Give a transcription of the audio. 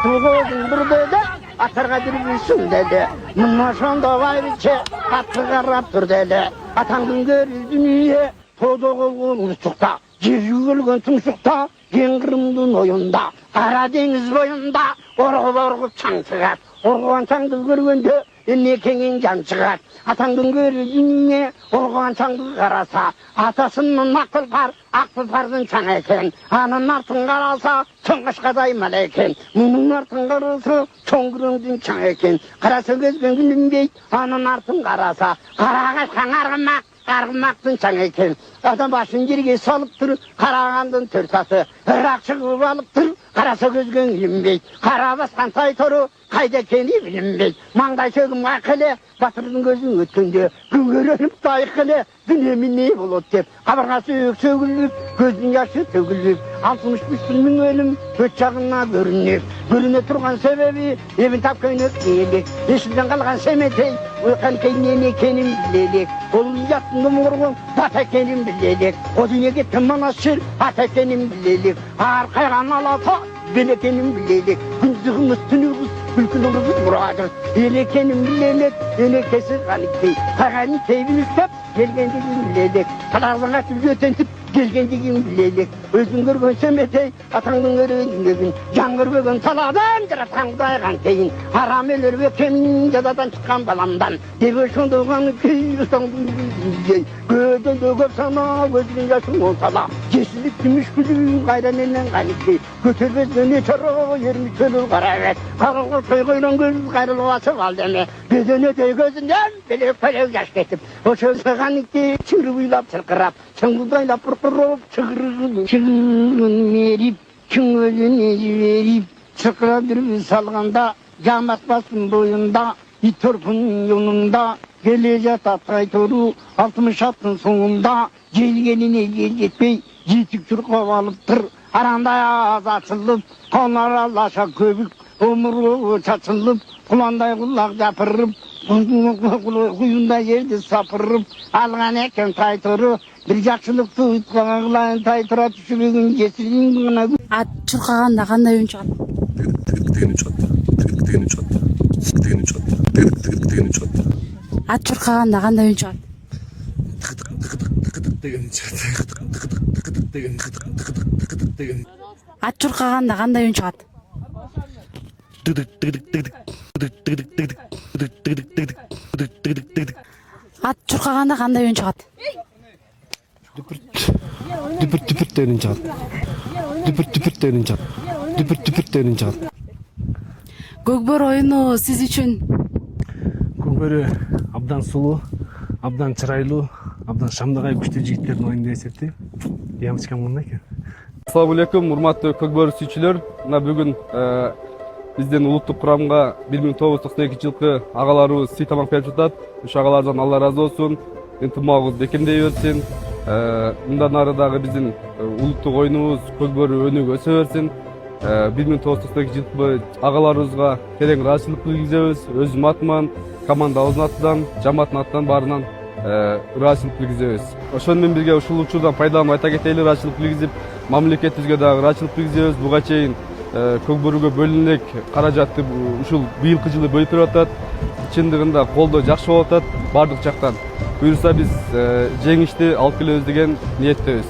Tulgozun bir dedi, atarga dirbilsin dedi. Mınna şonda vay biçe, atlı karrap dur dedi. Atandın görür dünyaya, toda kolgun uçukta. Yer yügülgün tumşukta, Yengirімдің ойында, Қара деңіз бойында, орғып çaң шығат. Орған çаңды көргенде, Енекеңен жан шығат. Атаңдың көргеніне, орған çаңды қараса, Атасының ақ тұлпардың çaң екен. Анын артын қаралса, Çoңғашқадай мал екен. Мұның артын қарасы, Çoңгіріңдің çaң екен. Қарасы көзген күлінбей, Анын артын қараса, Қарағашқан арғымақтың çaң екен. Адам башын жерге салып тұр, қарағандың түртасы. Ірақ шығып алып тұр, қараса көзген білінбейді. Қара басқан тай торы, қайда екені білінбейді. Маңдай сөгім ақылы, батырдың көзін өткенде, күңгереніп тайқылы, дүниемен не болады деп. Қабырғасы сөгіліп, көздің яшы төгіліп, 63 мың өлім өт жағына көріне тұрған себебі, ебін тапкөйін өткелек. Есілден қалған семетей, өйқан кейінен екенін білелек. Ол ұяттың ұмырғын, бат екенін білелек. О дүниеге тымман ашыр, ат екенін білелек. Арқайған алата, бел екенін білелек. Күндігіміз түнігіз, күлкіліміз мұрадыр. Ел екенін білелек, енекесі ғаникей. Қағанын кейбін үстеп, келгендігін білелек. Қалағылыға түлгі өтентіп, келгендігін білелек. Өзің көрген сөметей, атаңдың өрегін жаңғырбеген таладан жыра таңдайған кейін. Арам өлерге кемін жададан шыққан баламдан. Дебе шондығаны кей ұстаңдың білгендей. Көден көп сана өзінің жасың олтала. Жесілік күміш күлін қайраненен қайнекей. Көтербезгені чара ермі төлі қаравет. Қарылғы қойғойдан көз қайрылы басы қалдеме. Беден өтей көзінден белек жаш кетіп. Осы қанекей чыңры бұйлап сырқырап. Шыңғылдайлап бұрқырып шығырын меріп, күңгөліне жіберіп, шықырап дүрбі салғанда, жамат басын бойында, итөрпін юнында, келе жатат қайтыру, 60 аттың соңында, желгеніне жел жетпей, жетік тұрқап алып тұр, арандай аз açылып, қонар алаша көбік, өмірі шашылып, құландай құлақ жапырып, құйында жерді сапырып, алған екен тайтыры, бір жақшылықты ұйтқаған қылайын тайтыра түсірегін жесілін ғына. Ат шұрқағанда қандай үн шығады? Ат шұрқағанда қандай үн шығады? Ат шұрқағанда қандай үн шығады? Ат шұрқағанда қандай үн шығады? Дүпір-дүпір шығады. Көкбөр ойыны сіз үшін? Көкбөрі абдан сұлу, абдан чырайлуу, абдан шамдагай күчтүү жигиттердин оюну деп эсептейм. Ямычкам мындай экен. Ассаламу алейкум, урматтуу көкбөр сүйүүчүлөр. Мына бүгүн биздин улуттук курамга 1992 жылкы агаларыбыз сый тамак берип жатат. Ошо агалардан Алла ыраазы болсун. Ынтымагыбыз бекемдей берсин. Мындан ары дагы биздин улуттук оюнубуз көкбөрү өнүгүп өсө берсин. 1992 жылкы агаларыбызга терең ыраазычылык билдиребиз. Өзүм атыман, командабыздын атынан, жамааттын атынан баарынан ыраазычылык билдиребиз. Ошону менен бирге ушул учурдан пайдаланып айта кетели, ыраазычылык билдирип, мамлекетибизге дагы ыраазычылык билдиребиз. Буга чейин көкбөрүгө бөлүнүп каражатты ушул быйылкы жылы бөлүп берип атат. Чындыгында колдоо жакшы болуп атат бардык жактан. Буюрса биз жеңишти алып келебиз деген ниеттебиз.